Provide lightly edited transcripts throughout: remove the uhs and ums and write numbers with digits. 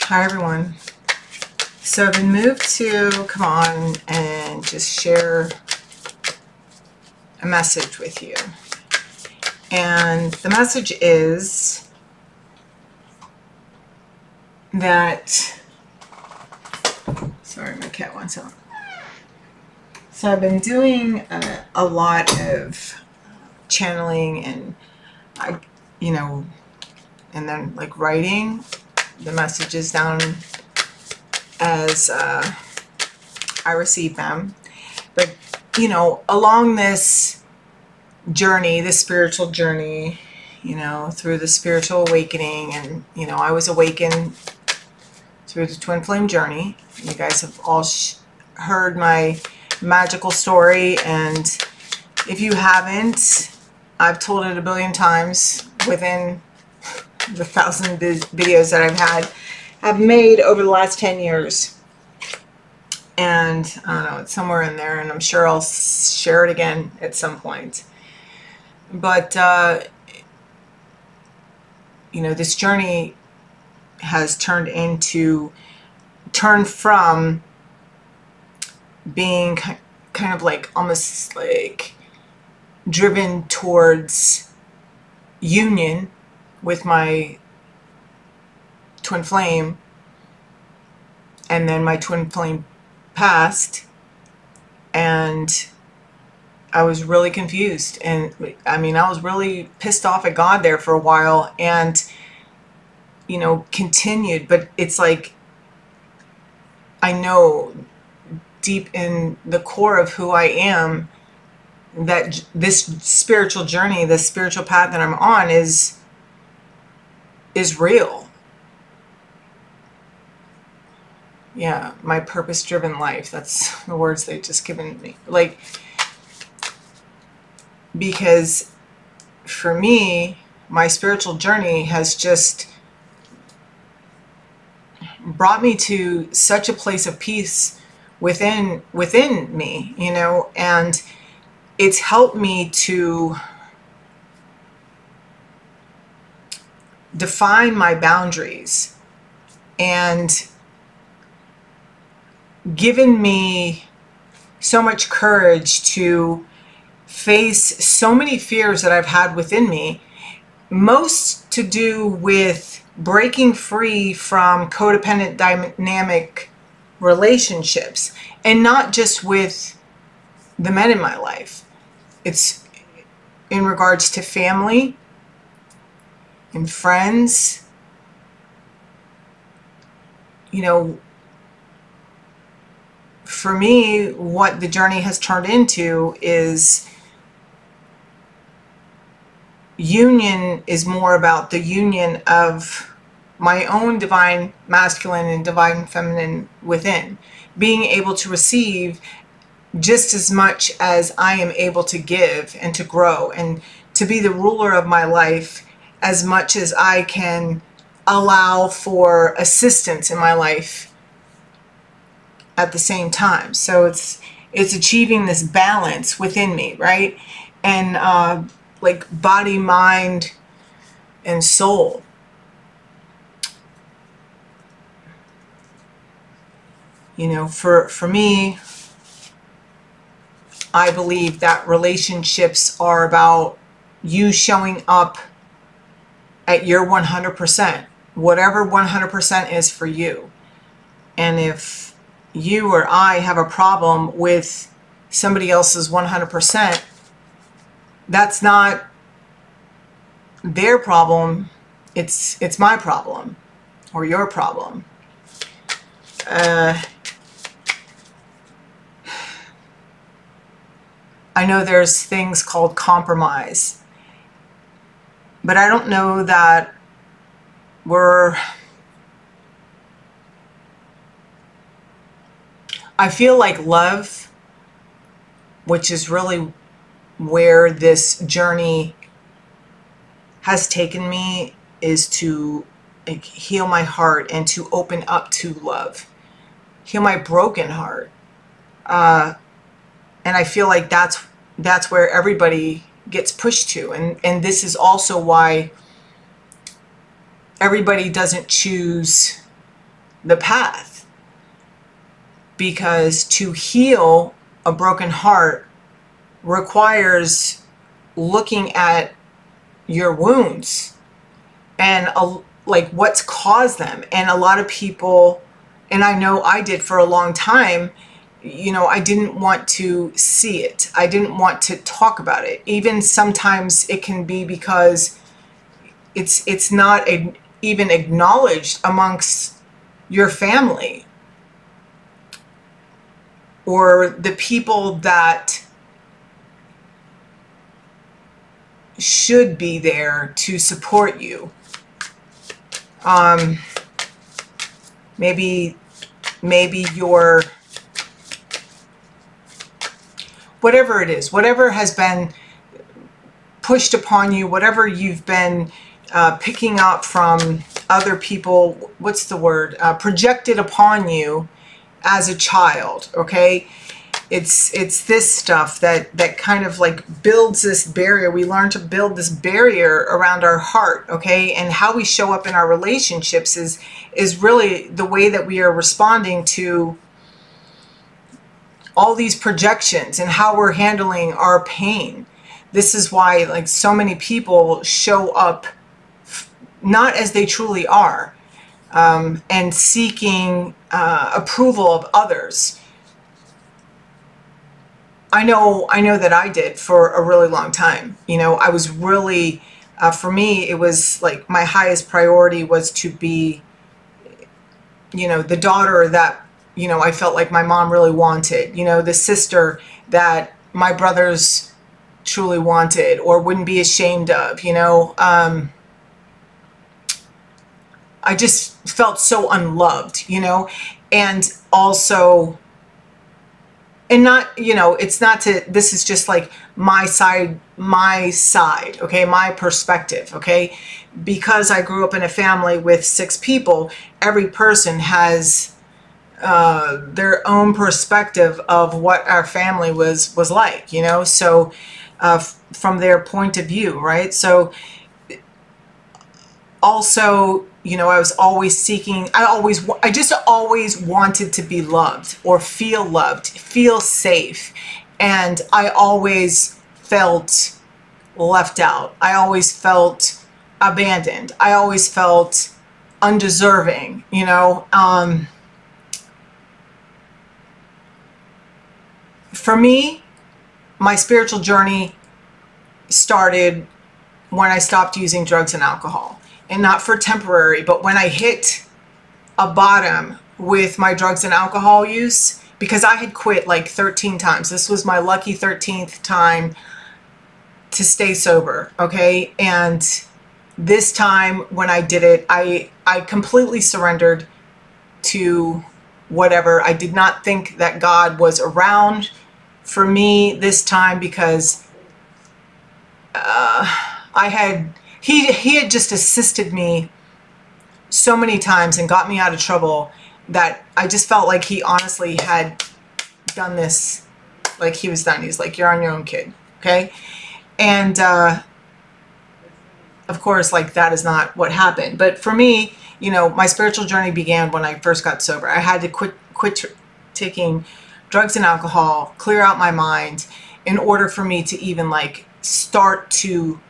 Hi everyone. So I've been moved to come on and just share a message with you. And the message is that, sorry, my cat wants out. So I've been doing a lot of channeling and and then like writing the messages down as I receive them. But along this journey, this spiritual journey, through the spiritual awakening, and I was awakened through the twin flame journey. You guys have all heard my magical story, and if you haven't, I've told it a billion times within the 1,000 videos that I've made over the last 10 years. And I don't know, it's somewhere in there, and I'm sure I'll share it again at some point. But this journey has turned from being kind of like almost like driven towards union with my twin flame, and then my twin flame passed, and I was really confused, and I was really pissed off at God there for a while, and continued. But it's like I know deep in the core of who I am that this spiritual journey, this spiritual path that I'm on is real. Yeah, my purpose-driven life. That's the words they've just given me. Like, because for me, my spiritual journey has just brought me to such a place of peace within me, and it's helped me to define my boundaries, and given me so much courage to face so many fears that I've had within me, most to do with breaking free from codependent dynamic relationships, and not just with the men in my life. It's in regards to family and friends. For me, what the journey has turned into is union is more about the union of my own divine masculine and divine feminine within, being able to receive just as much as I am able to give and to grow, and to be the ruler of my life as much as I can allow for assistance in my life at the same time. So it's achieving this balance within me, right? And like body, mind, and soul. For me, I believe that relationships are about you showing up at your 100%, whatever 100% is for you. And if you or I have a problem with somebody else's 100%, that's not their problem, it's my problem or your problem. I know there's things called compromise, but I don't know that I feel like love, which is really where this journey has taken me, is to heal my heart and to open up to love, heal my broken heart. And I feel like that's where everybody gets pushed to. And this is also why everybody doesn't choose the path, because to heal a broken heart requires looking at your wounds and like what's caused them. And a lot of people, and I know I did for a long time, you know, I didn't want to see it. I didn't want to talk about it. Even sometimes it can be because it's not even acknowledged amongst your family or the people that should be there to support you. Maybe your, whatever it is, whatever has been pushed upon you, whatever you've been picking up from other people, what's the word, projected upon you as a child, okay? It's this stuff that kind of like builds this barrier. We learn to build this barrier around our heart, okay? And how we show up in our relationships is really the way that we are responding to all these projections and how we're handling our pain. This is why like so many people show up not as they truly are, and seeking approval of others. I know that I did for a really long time. You know, I was really, for me, it was like my highest priority was to be, you know, the daughter that, you know, I felt like my mom really wanted, you know, the sister that my brothers truly wanted or wouldn't be ashamed of, you know. I just felt so unloved, you know, and also, and not, you know, it's not to, this is just like my side, okay, my perspective, okay, because I grew up in a family with 6 people, every person has their own perspective of what our family was like, you know, so from their point of view, right? So also, you know, I was always seeking, I just always wanted to be loved or feel loved, feel safe. And I always felt left out. I always felt abandoned. I always felt undeserving, you know. For me, my spiritual journey started when I stopped using drugs and alcohol. And not for temporary, but when I hit a bottom with my drugs and alcohol use, because I had quit like 13 times. This was my lucky 13th time to stay sober, okay? And this time when I did it, I completely surrendered to whatever. I did not think that God was around for me this time because he had just assisted me so many times and got me out of trouble that I just felt like he honestly had done this, like he was done. He's like, you're on your own, kid, okay? And of course, like that is not what happened. But for me, you know, my spiritual journey began when I first got sober. I had to quit taking drugs and alcohol, clear out my mind in order for me to even like start to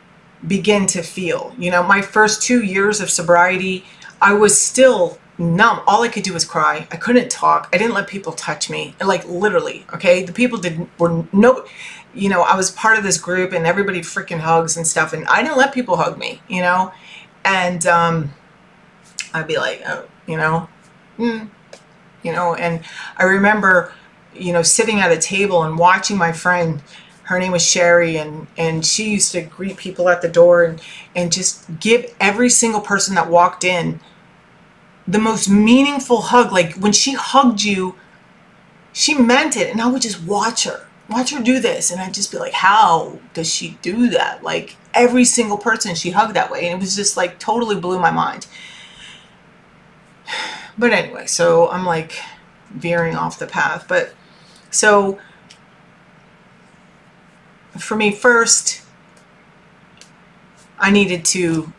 begin to feel. You know, my first 2 years of sobriety, I was still numb. All I could do was cry. I couldn't talk. I didn't let people touch me. Like literally, okay? The people you know, I was part of this group and everybody freaking hugs and stuff, and I didn't let people hug me, you know? And I'd be like, oh, you know, you know, and I remember, you know, sitting at a table and watching my friend, her name was Sherry, and she used to greet people at the door and just give every single person that walked in the most meaningful hug. Like when she hugged you, she meant it. And I would just watch her do this. And I'd just be like, how does she do that? Like every single person she hugged that way. And it was just like totally blew my mind. But anyway, so I'm like veering off the path. But so for me, first, I needed to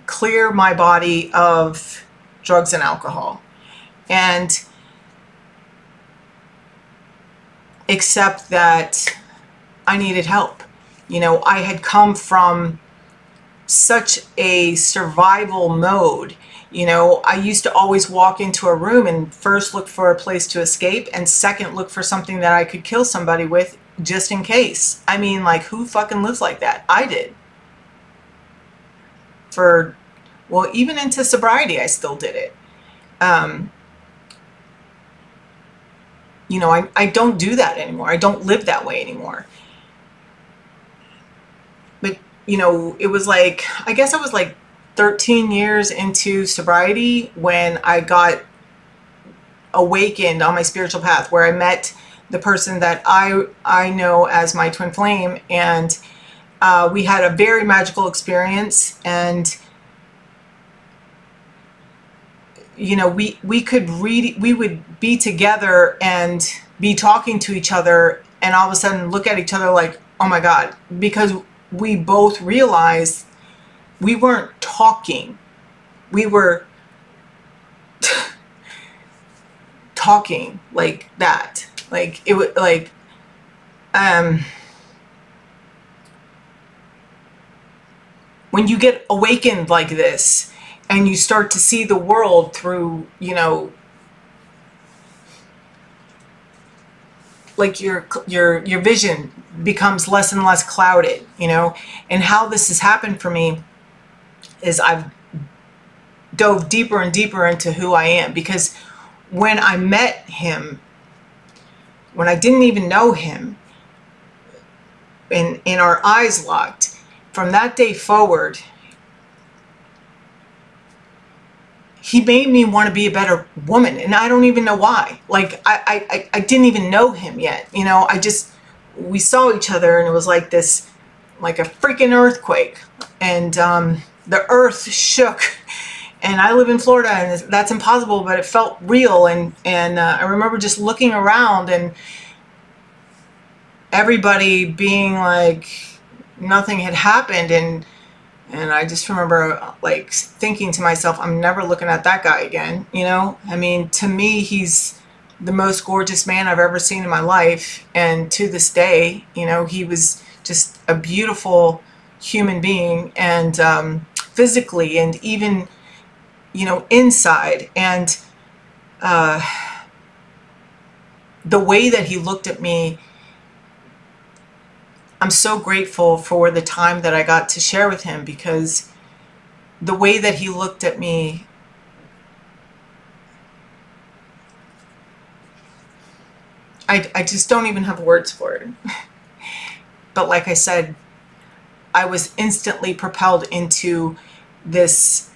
clear my body of drugs and alcohol. and accept that I needed help. You know, I had come from such a survival mode. You know, I used to always walk into a room and first look for a place to escape, and second look for something that I could kill somebody with just in case. I mean, like, who fucking lives like that? I did. For, well, even into sobriety, I still did it. You know, I don't do that anymore. I don't live that way anymore. But, you know, it was like, I guess I was like 13 years into sobriety when I got awakened on my spiritual path, where I met the person that I know as my twin flame, and we had a very magical experience. And you know, we would be together and be talking to each other, and all of a sudden look at each other like, oh my God, because we both realized we weren't talking. We were talking like that. Like, it was like, when you get awakened like this and you start to see the world through, you know, like your vision becomes less and less clouded, you know. And how this has happened for me is I've dove deeper and deeper into who I am, because when I met him, when I didn't even know him, and our eyes locked, from that day forward, he made me want to be a better woman. And I don't even know why. Like, I didn't even know him yet. You know, we saw each other, and it was like this, like a freaking earthquake. And the earth shook. And I live in Florida, and that's impossible, but it felt real. And I remember just looking around and everybody being like nothing had happened. And I just remember like thinking to myself, I'm never looking at that guy again. You know, I mean, to me, he's the most gorgeous man I've ever seen in my life. And to this day, you know, he was just a beautiful human being, and physically, and even, you know, inside. And the way that he looked at me, I'm so grateful for the time that I got to share with him, because the way that he looked at me, I just don't even have words for it. But like I said, I was instantly propelled into this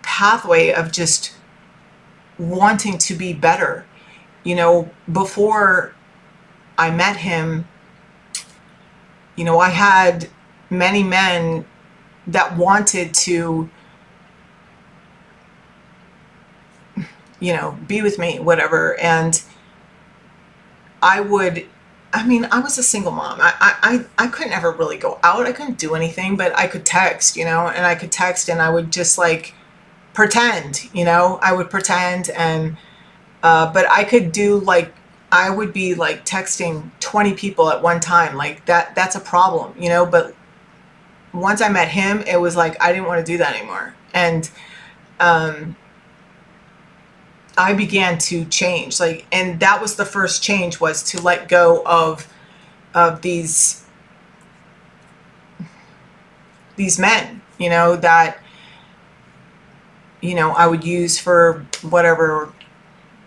pathway of just wanting to be better. You know, before I met him, you know, I had many men that wanted to, you know, be with me, whatever. And I mean, I was a single mom. I couldn't ever really go out. I couldn't do anything, but I could text, you know, and I could text, and I would just like pretend, you know, I would pretend. And, but I could do like, I would be like texting 20 people at one time. Like that's a problem, you know. But once I met him, it was like, I didn't want to do that anymore. And, I began to change, like, and that was the first change, was to let go of these men, you know, that, you know, I would use for whatever,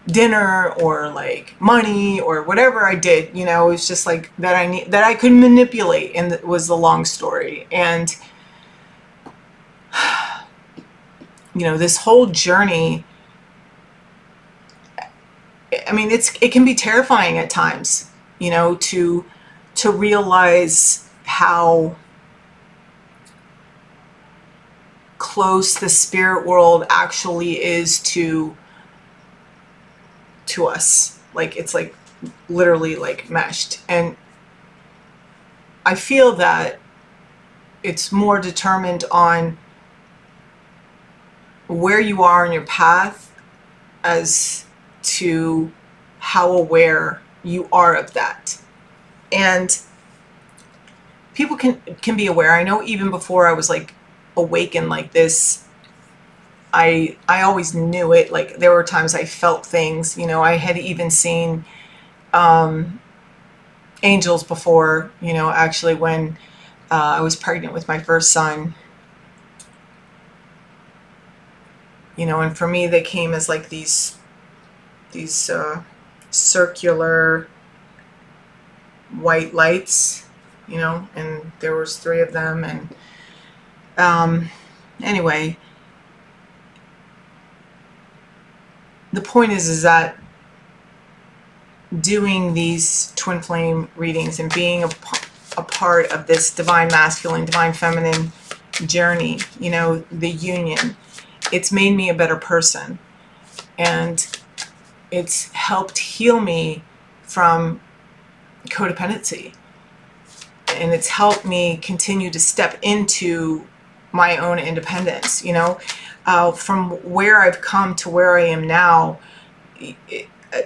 dinner or like money or whatever I did, you know. It was just like that I could manipulate, and it was the long story. And you know, this whole journey, I mean, it can be terrifying at times, you know, to realize how close the spirit world actually is to us. Like, it's like literally like meshed. And I feel that it's more determined on where you are in your path as to how aware you are of that. And people can be aware. I know even before I was like awakened like this, I always knew it. Like there were times I felt things, you know. I had even seen angels before, you know, actually when I was pregnant with my first son, you know, and for me they came as like these circular white lights, you know, and there was 3 of them. And anyway, the point is that doing these twin flame readings and being a part of this divine masculine, divine feminine journey, you know, the union, it's made me a better person. And it's helped heal me from codependency. And it's helped me continue to step into my own independence, you know. From where I've come to where I am now,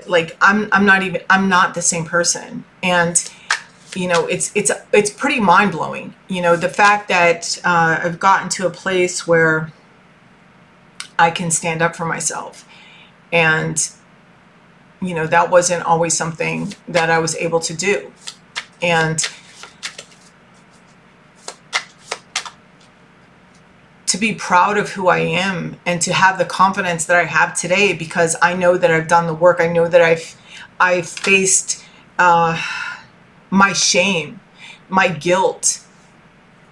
like I'm not the same person. And you know, it's pretty mind-blowing, you know, the fact that I've gotten to a place where I can stand up for myself. And you know, that wasn't always something that I was able to do. And to be proud of who I am and to have the confidence that I have today, because I know that I've done the work. I know that I've faced my shame, my guilt.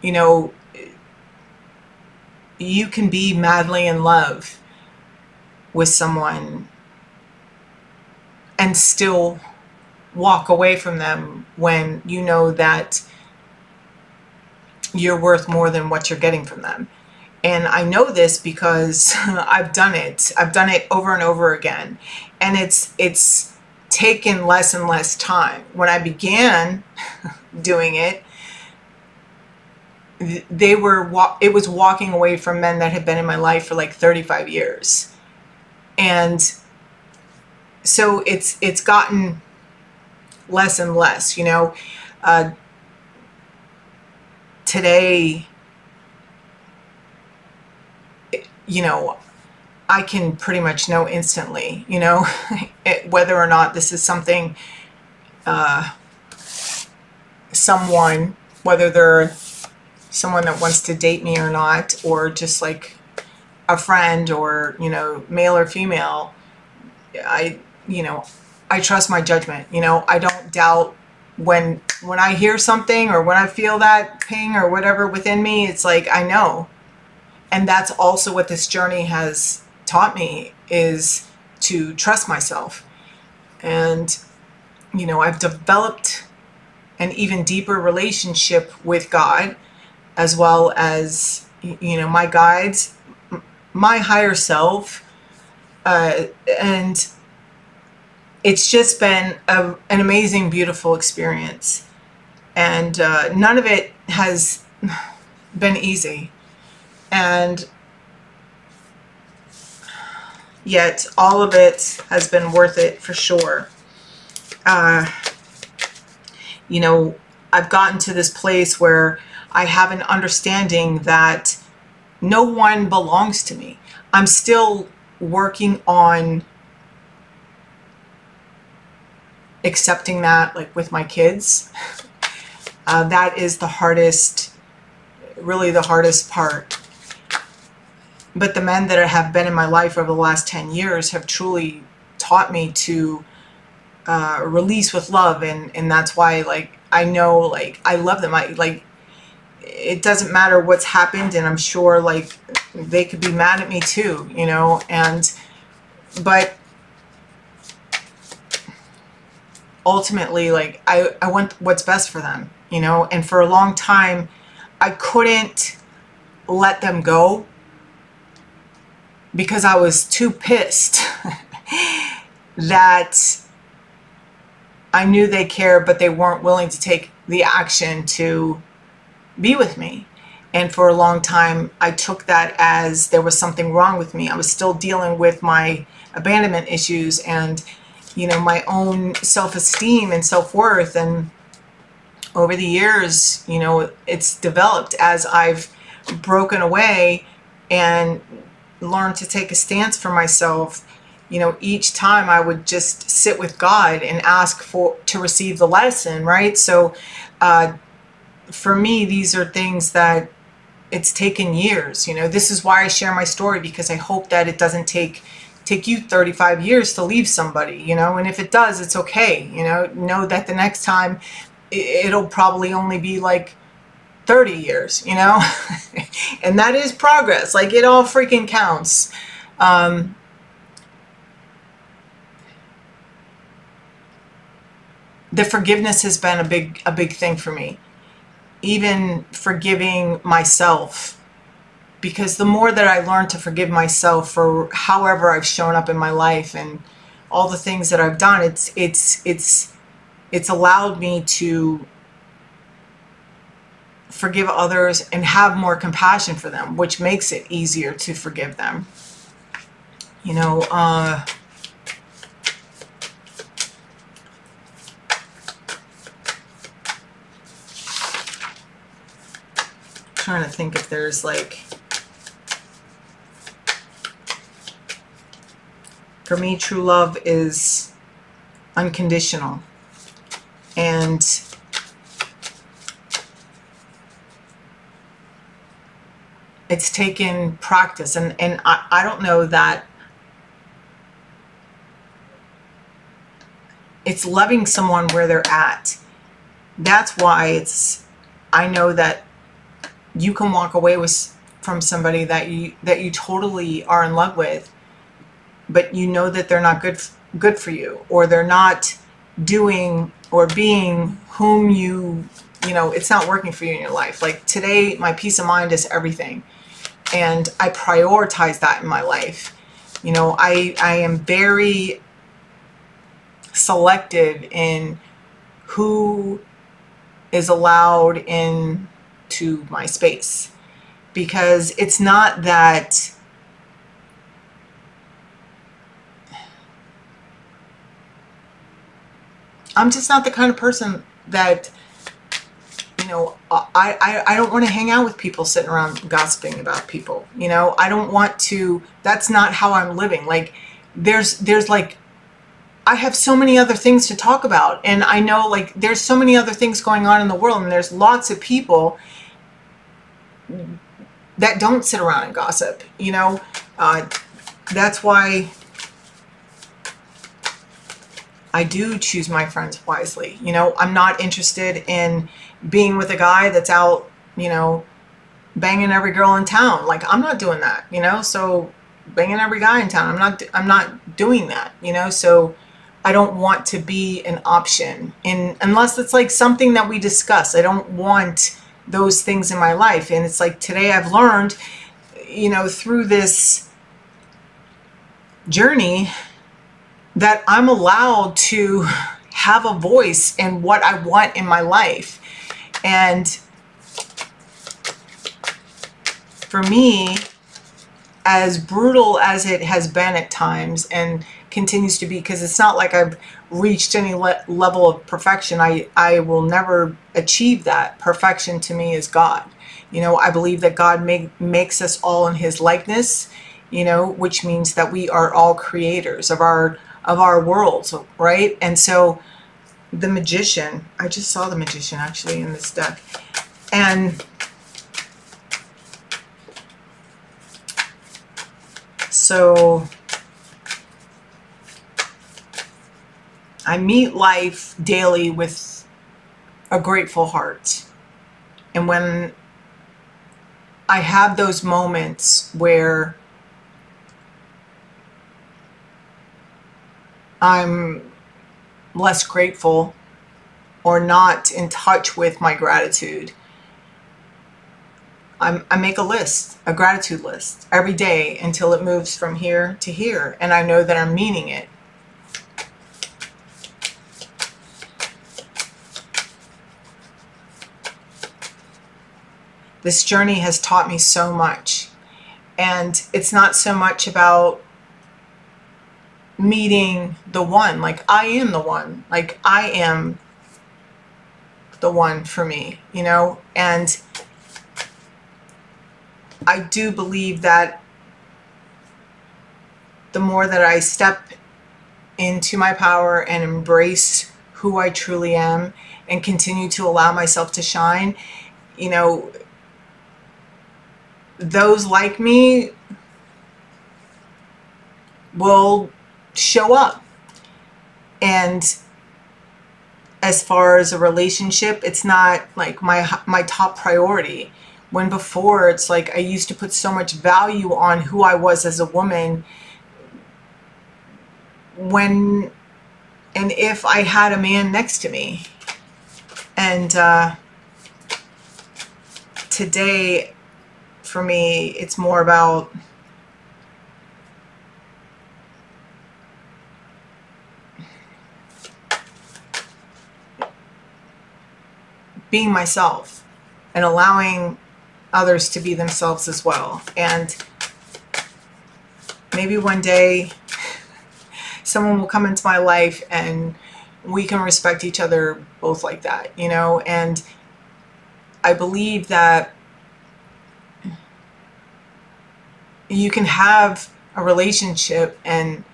You know, you can be madly in love with someone and still walk away from them when you know that you're worth more than what you're getting from them. And I know this because I've done it. I've done it over and over again. And it's taken less and less time. When I began doing it, it was walking away from men that had been in my life for like 35 years. And so it's gotten less and less, you know. Today, you know, I can pretty much know instantly, you know, whether or not this is something, whether they're someone that wants to date me or not, or just like a friend, or, you know, male or female. You know, I trust my judgment. You know, I don't doubt when I hear something or when I feel that ping or whatever within me. It's like, I know. And that's also what this journey has taught me, is to trust myself. And, you know, I've developed an even deeper relationship with God, as well as, you know, my guides, my higher self. And it's just been an amazing, beautiful experience. And none of it has been easy. And yet all of it has been worth it for sure. You know, I've gotten to this place where I have an understanding that no one belongs to me. I'm still working on accepting that, like with my kids. That is the hardest, really the hardest part. But the men that have been in my life over the last 10 years have truly taught me to release with love. And that's why, like, I know, like, I love them. It doesn't matter what's happened, and I'm sure, like, they could be mad at me too, you know, but ultimately, like, I want what's best for them, you know. And for a long time, I couldn't let them go because I was too pissed that I knew they cared, but they weren't willing to take the action to be with me. And for a long time, I took that as there was something wrong with me. I was still dealing with my abandonment issues and, you know, my own self-esteem and self-worth. And over the years, you know, it's developed as I've broken away and learned to take a stance for myself. You know, each time I would just sit with God and ask to receive the lesson, right? So for me, these are things that it's taken years. You know, this is why I share my story, because I hope that it doesn't take you 35 years to leave somebody, you know, and if it does, it's okay. You know that the next time it'll probably only be like 30 years, you know, and that is progress. Like, it all freaking counts. The forgiveness has been a big thing for me. Even forgiving myself, because the more that I learn to forgive myself for however I've shown up in my life and all the things that I've done, it's allowed me to forgive others and have more compassion for them, which makes it easier to forgive them. You know, trying to think if there's like, for me, true love is unconditional, and it's taken practice, and I don't know that it's loving someone where they're at. That's why I know that you can walk away from somebody that you totally are in love with, but you know that they're not good for you, or they're not doing or being whom you know, it's not working for you in your life. Like today, my peace of mind is everything, and I prioritize that in my life. You know, I am very selective in who is allowed into my space, because it's not that I'm just not the kind of person that, you know, I don't want to hang out with people sitting around gossiping about people. You know, I don't want to, that's not how I'm living. Like there's like, I have so many other things to talk about, and I know like there's so many other things going on in the world, and there's lots of people that don't sit around and gossip, you know. That's why I do choose my friends wisely. You know, I'm not interested in being with a guy that's out, you know, banging every girl in town. Like, I'm not doing that, you know. So banging every guy in town, I'm not doing that, you know. So I don't want to be an option unless it's like something that we discuss. I don't want those things in my life. And it's like today I've learned, you know, through this journey, that I'm allowed to have a voice in what I want in my life. And for me, as brutal as it has been at times and continues to be, because it's not like I've reached any level of perfection. I will never achieve that. Perfection to me is God. You know, I believe that God makes us all in his likeness, you know, which means that we are all creators of our worlds, right? And so the Magician, I just saw the Magician actually in this deck. And so I meet life daily with a grateful heart. And when I have those moments where I'm less grateful or not in touch with my gratitude, I make a list, a gratitude list every day until it moves from here to here. And I know that I'm meaning it. This journey has taught me so much. And it's not so much about meeting the one. Like, I am the one. Like, I am the one for me, you know? And I do believe that the more that I step into my power and embrace who I truly am and continue to allow myself to shine, you know, those like me will show up. And as far as a relationship, it's not like my top priority. When before, it's like I used to put so much value on who I was as a woman when and if I had a man next to me. And today, for me, it's more about being myself and allowing others to be themselves as well. And maybe one day someone will come into my life and we can respect each other both like that, you know? And I believe that you can have a relationship and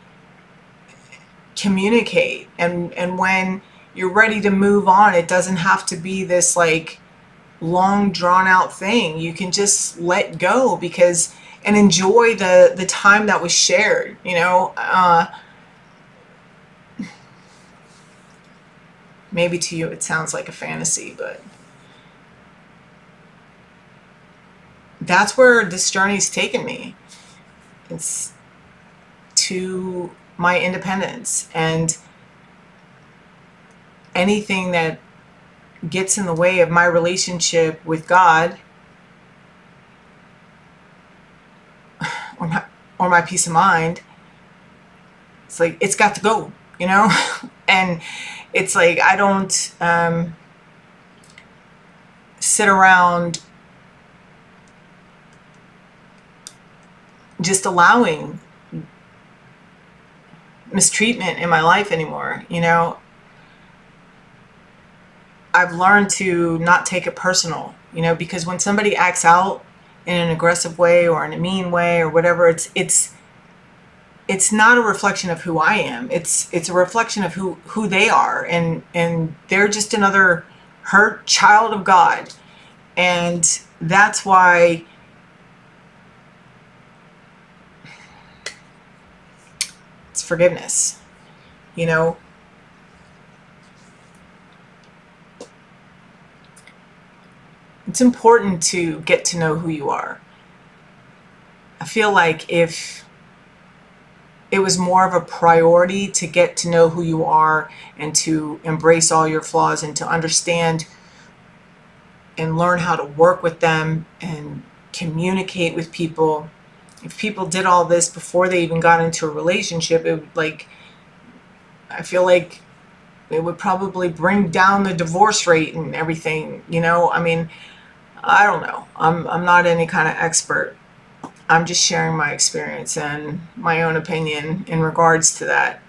communicate, and when you're ready to move on, it doesn't have to be this like long drawn out thing. You can just let go because and enjoy the time that was shared, you know. Maybe to you it sounds like a fantasy, but that's where this journey's taken me. It's to my independence, and anything that gets in the way of my relationship with God or my peace of mind, it's like it's got to go, you know. And it's like I don't sit around just allowing mistreatment in my life anymore, you know. I've learned to not take it personal, you know, because when somebody acts out in an aggressive way or in a mean way or whatever, it's not a reflection of who I am. It's a reflection of who they are, and they're just another hurt child of God. And that's why it's forgiveness, you know. It's important to get to know who you are. I feel like if it was more of a priority to get to know who you are and to embrace all your flaws and to understand and learn how to work with them and communicate with people. If people did all this before they even got into a relationship, it would, like, I feel like it would probably bring down the divorce rate and everything, you know. I mean, I don't know. I'm not any kind of expert. I'm just sharing my experience and my own opinion in regards to that.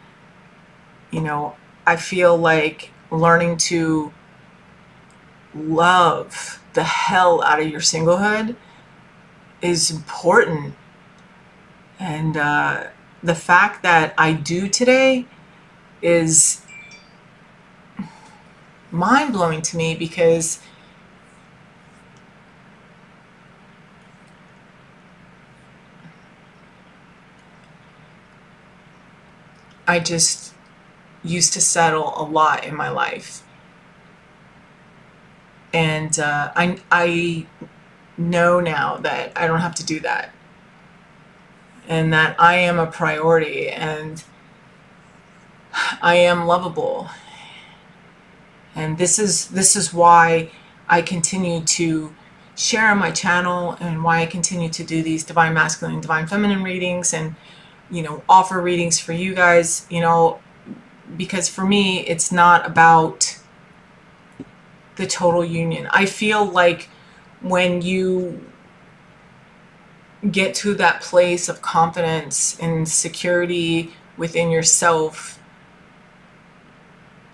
You know, I feel like learning to love the hell out of your singlehood is important. And the fact that I do today is mind-blowing to me, because I just used to settle a lot in my life. And I know now that I don't have to do that. And that I am a priority, and I am lovable. And this is why I continue to share on my channel, and why I continue to do these divine masculine and divine feminine readings, and, you know, offer readings for you guys, you know, because for me, it's not about the total union. I feel like when you get to that place of confidence and security within yourself,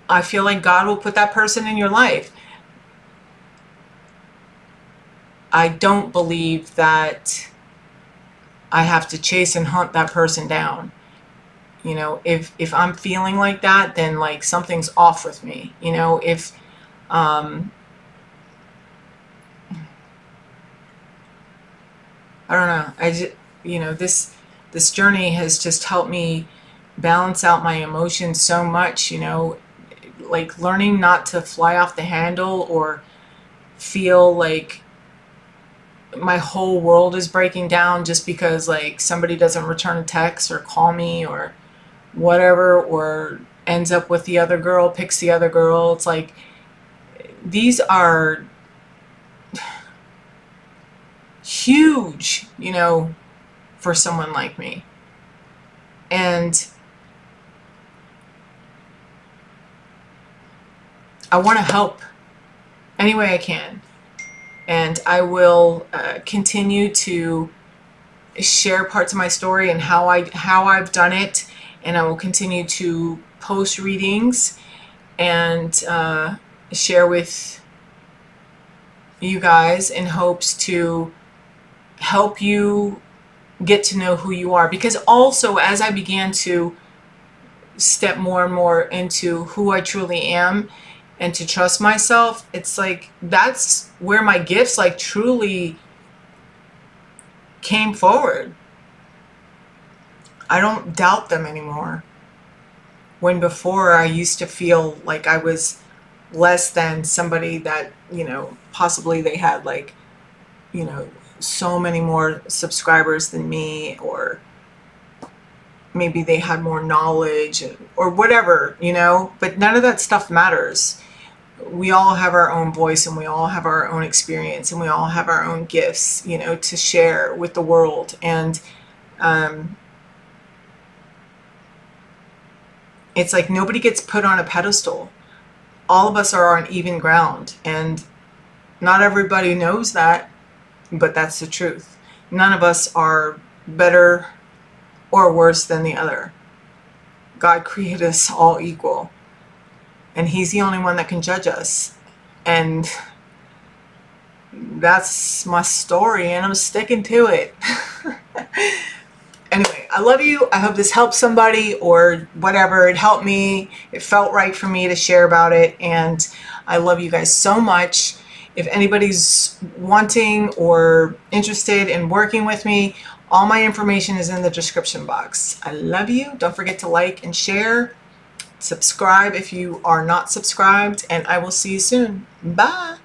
I feel like God will put that person in your life. I don't believe that I have to chase and hunt that person down. You know, if I'm feeling like that, then like something's off with me. You know, if I don't know. I just, you know, this journey has just helped me balance out my emotions so much, you know, like learning not to fly off the handle or feel like my whole world is breaking down just because like somebody doesn't return a text or call me or whatever, or ends up with the other girl, picks the other girl. It's like, these are huge, you know, for someone like me. And I want to help any way I can. And I will continue to share parts of my story and how I've done it. And I will continue to post readings and share with you guys in hopes to help you get to know who you are. Because also, as I began to step more and more into who I truly am and to trust myself, it's like that's where my gifts like truly came forward. I don't doubt them anymore. When before I used to feel like I was less than somebody that, you know, possibly they had like, you know, so many more subscribers than me, or maybe they had more knowledge or whatever, you know, but none of that stuff matters. We all have our own voice and we all have our own experience and we all have our own gifts, you know, to share with the world. And it's like nobody gets put on a pedestal. All of us are on even ground, and not everybody knows that, but that's the truth. None of us are better or worse than the other. God created us all equal, and He's the only one that can judge us. And that's my story, and I'm sticking to it. Anyway, I love you. I hope this helps somebody or whatever. It helped me. It felt right for me to share about it. And I love you guys so much. If anybody's wanting or interested in working with me, all my information is in the description box. I love you. Don't forget to like and share. Subscribe if you are not subscribed. And I will see you soon. Bye.